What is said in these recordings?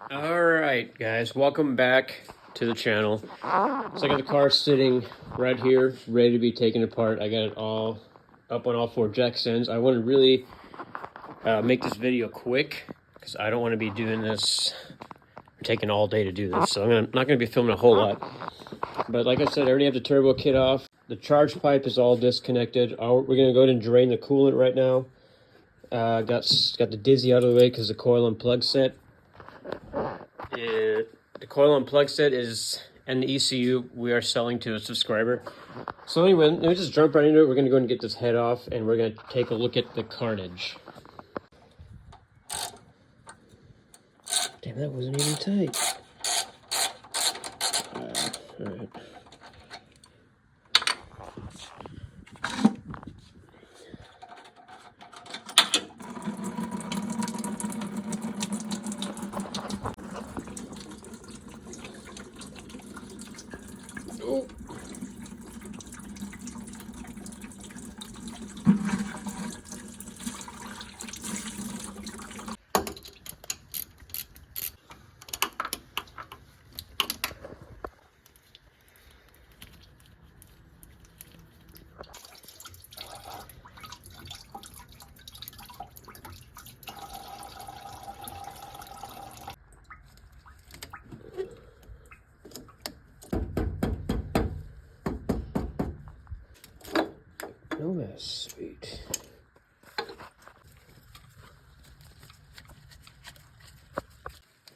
Alright guys, welcome back to the channel. So I got the car sitting right here, ready to be taken apart. I got it all up on all four jack stands. I want to really make this video quick because I don't want to be doing this, taking all day to do this. So I'm not going to be filming a whole lot. But like I said, I already have the turbo kit off. The charge pipe is all disconnected. We're going to go ahead and drain the coolant right now. Got the dizzy out of the way because the coil and plug set. The coil and plug set is and the ECU we are selling to a subscriber. So anyway, let me just jump right into it. We're going to go and get this head off, and we're going to take a look at the carnage. Damn, that wasn't even tight. All right. Oh. No mess, sweet.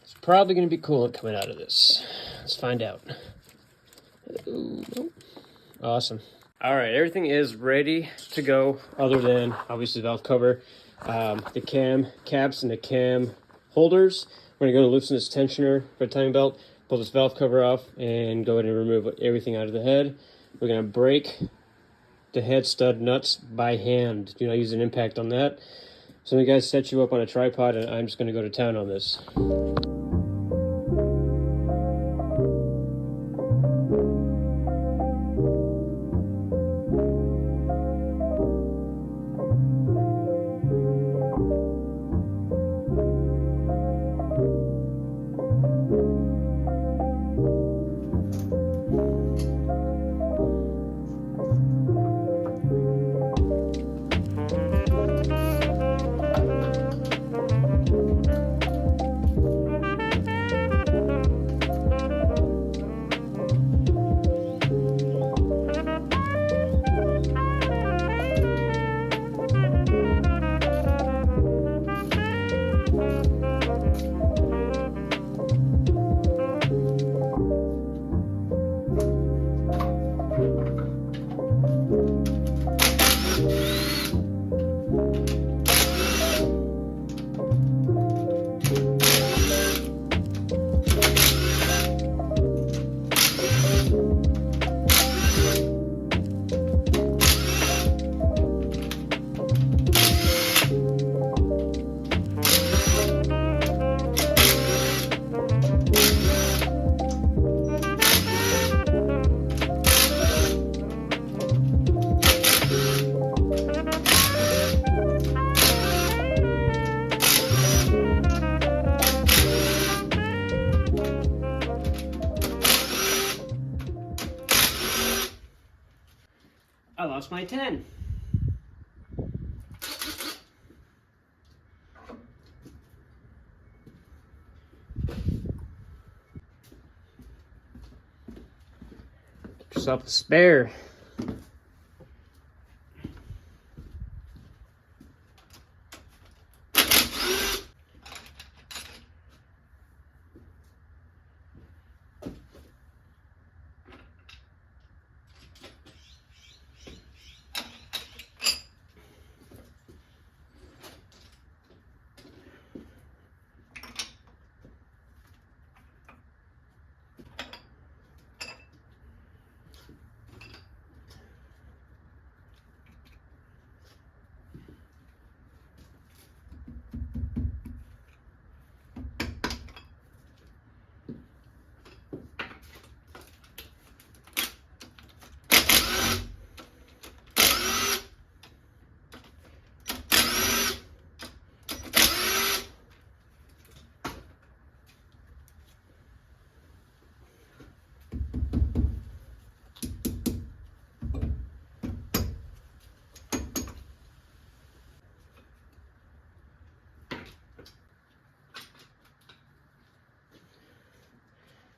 It's probably going to be coolant coming out of this. Let's find out. Ooh. Awesome. All right, everything is ready to go other than obviously the valve cover, the cam caps and the cam holders. We're going to go to loosen this tensioner for the timing belt, pull this valve cover off, and go ahead and remove everything out of the head. We're going to break the head stud nuts by hand. Do not use an impact on that. So you guys set you up on a tripod, and I'm just going to go to town on this. I lost my 10. Get yourself a spare.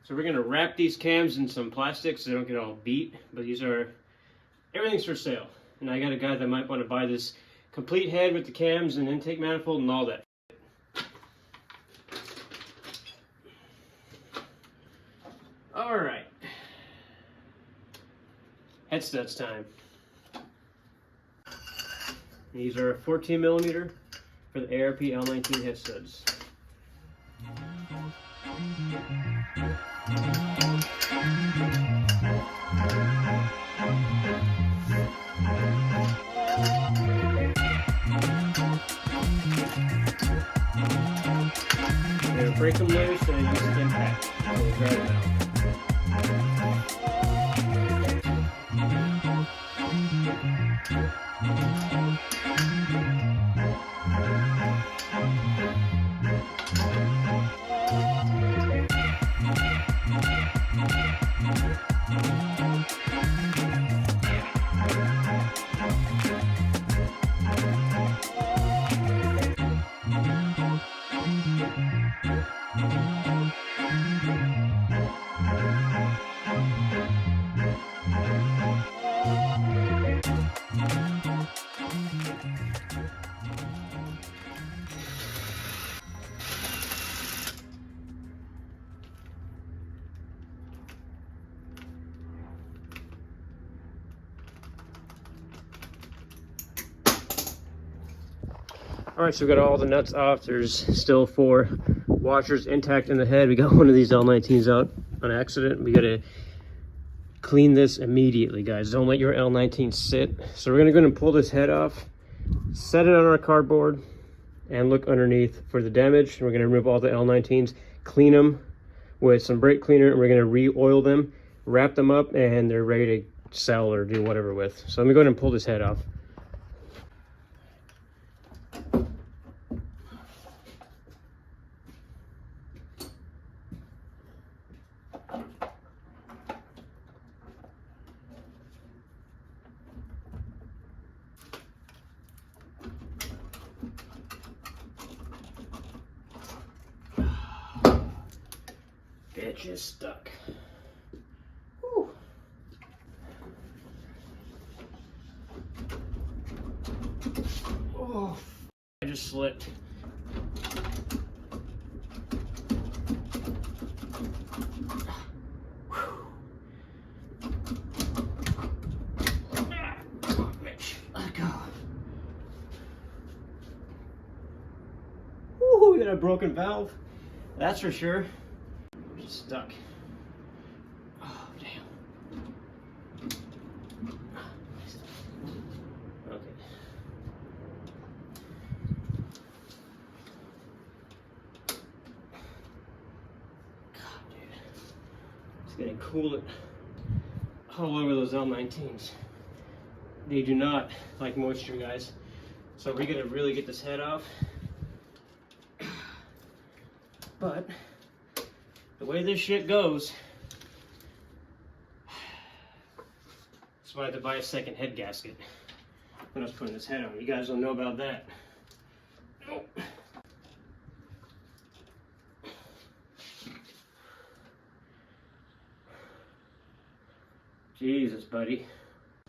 So we're gonna wrap these cams in some plastic so they don't get all beat, but everything's for sale. And I got a guy that might want to buy this complete head with the cams and intake manifold and all that. All right, head studs time. These are 14 millimeter for the ARP L19 head studs. You're gonna break them loose and use the impact. So we'll grab them out. All right, so we got all the nuts off. There's still 4 washers intact in the head. We got one of these L19s out on accident. We gotta clean this immediately, guys. Don't let your L19 sit. So we're gonna go ahead and pull this head off, set it on our cardboard, and look underneath for the damage. And we're gonna remove all the L19s, clean them with some brake cleaner, and we're gonna re-oil them, wrap them up, and they're ready to sell or do whatever with. So let me go ahead and pull this head off. It just stuck. Whew. Oh, I just slipped. Come on, Mitch. Let go. Woo, we got a broken valve. That's for sure. Stuck. Oh, damn. Okay. God, dude. It's getting coolant all over those L19s. They do not like moisture, guys. So we gotta really get this head off. But the way this shit goes, that's why I had to buy a second head gasket when I was putting this head on. You guys don't know about that. Oh. Jesus, buddy.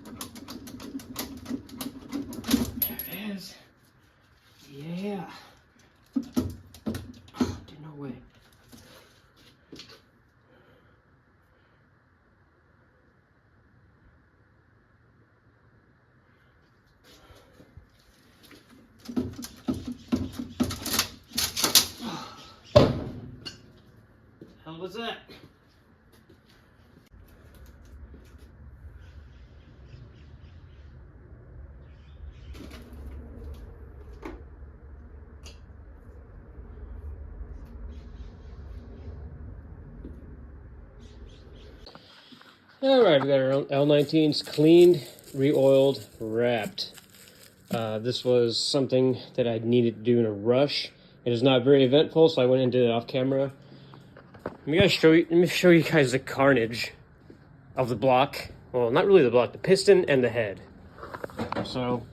There it is. Yeah. Oh, dude, no way. Hell was that? All right, we got our L19s cleaned, re-oiled, wrapped. This was something that I needed to do in a rush. It is not very eventful, so I went and did it off camera. Let me show you guys the carnage of the block. Well, not really the block, the piston and the head. So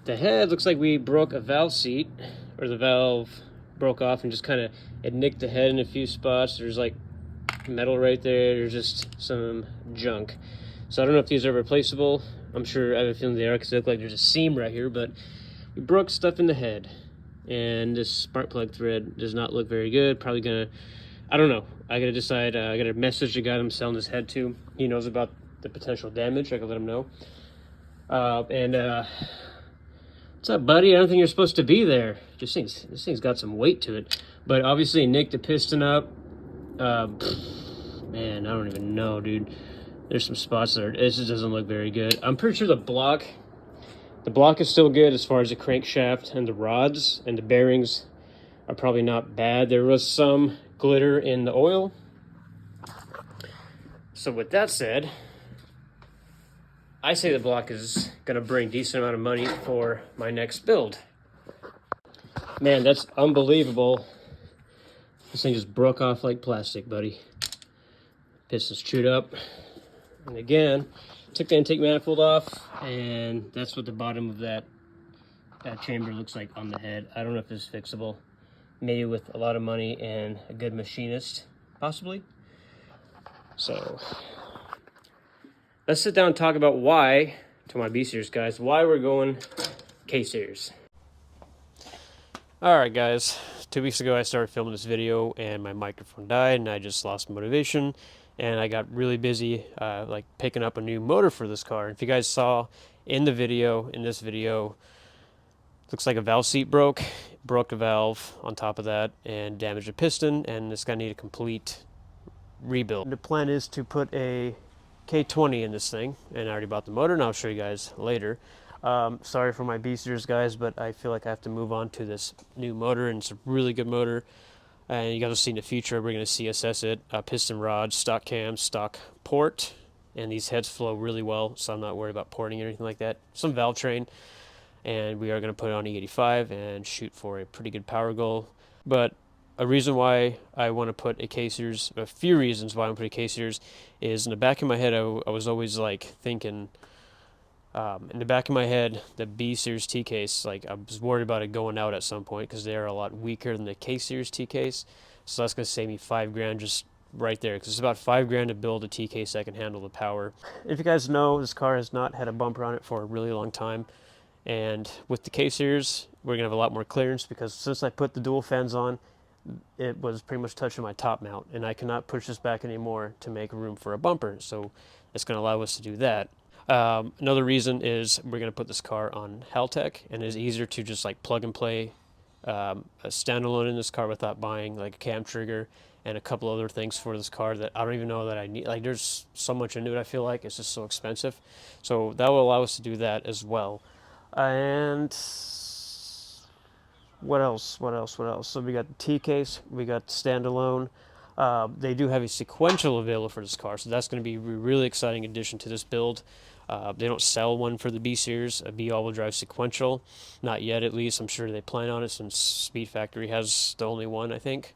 the head looks like we broke a valve seat, or the valve broke off and just kind of, it nicked the head in a few spots. There's like metal right there. There's just some junk. So I don't know if these are replaceable. I'm sure, I have a feeling they are because they look like there's a seam right here, but we broke stuff in the head. And this spark plug thread does not look very good. Probably gonna, I don't know. I gotta decide. I gotta message the guy I'm selling this head to. He knows about the potential damage. I can let him know. What's up, buddy? I don't think you're supposed to be there. This thing's got some weight to it. But obviously nicked the piston up. Man, I don't even know, dude. There's some spots that are, this just doesn't look very good. I'm pretty sure the block is still good as far as the crankshaft and the rods, and the bearings are probably not bad. There was some glitter in the oil. So with that said, I say the block is gonna bring a decent amount of money for my next build. Man, that's unbelievable. This thing just broke off like plastic, buddy. Piston's chewed up. And again, took the intake manifold off, and that's what the bottom of that chamber looks like on the head. I don't know if it's fixable. Maybe with a lot of money and a good machinist, possibly. So let's sit down and talk about why, to my B-Series guys, why we're going K-Series. Alright guys, 2 weeks ago I started filming this video and my microphone died and I just lost motivation. And I got really busy like picking up a new motor for this car. If you guys saw in this video, looks like a valve seat broke a valve on top of that and damaged a piston, and it's gonna need a complete rebuild. The plan is to put a K20 in this thing, and I already bought the motor and I'll show you guys later. Sorry for my B-Series guys, but I feel like I have to move on to this new motor, and it's a really good motor. And you guys will see in the future, we're going to CSS it, piston rod, stock cam, stock port, and these heads flow really well, so I'm not worried about porting or anything like that. Some valve train, and we are going to put it on E85 and shoot for a pretty good power goal. But a reason why I want to put a K-Series, a few reasons why I want to put a K-Series, is in the back of my head, I was always like thinking, in the back of my head, the B-Series T-case, like I was worried about it going out at some point because they are a lot weaker than the K-Series T-case. So that's going to save me $5,000 just right there, because it's about $5,000 to build a T-case that can handle the power. If you guys know, this car has not had a bumper on it for a really long time. And with the K-Series, we're going to have a lot more clearance, because since I put the dual fans on, it was pretty much touching my top mount, and I cannot push this back anymore to make room for a bumper. So it's going to allow us to do that. Another reason is we're going to put this car on Haltech, and it's easier to just like plug and play a standalone in this car without buying like a cam trigger and a couple other things for this car that I don't even know that I need. Like, there's so much into it, I feel like it's just so expensive. So that will allow us to do that as well. And what else? So we got the T-case, we got the standalone. They do have a sequential available for this car, so that's going to be a really exciting addition to this build. They don't sell one for the B-Series, a B all-wheel drive sequential. Not yet, at least. I'm sure they plan on it, since Speed Factory has the only one, I think.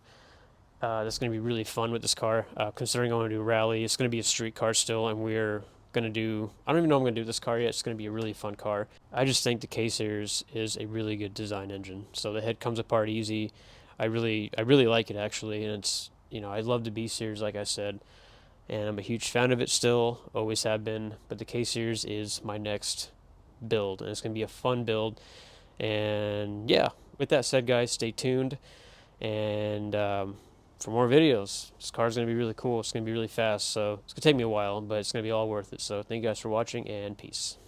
That's going to be really fun with this car. Considering I want to do a rally, it's going to be a street car still, and we're going to do, I don't even know I'm going to do this car yet. It's going to be a really fun car. I just think the K-Series is a really good design engine. So the head comes apart easy. I really like it, actually, and it's, you know, I love the B-Series, like I said, and I'm a huge fan of it still, always have been, but the K-Series is my next build, and it's going to be a fun build. And yeah, with that said, guys, stay tuned, and for more videos. This car's going to be really cool. It's going to be really fast, so it's going to take me a while, but it's going to be all worth it. So thank you guys for watching, and peace.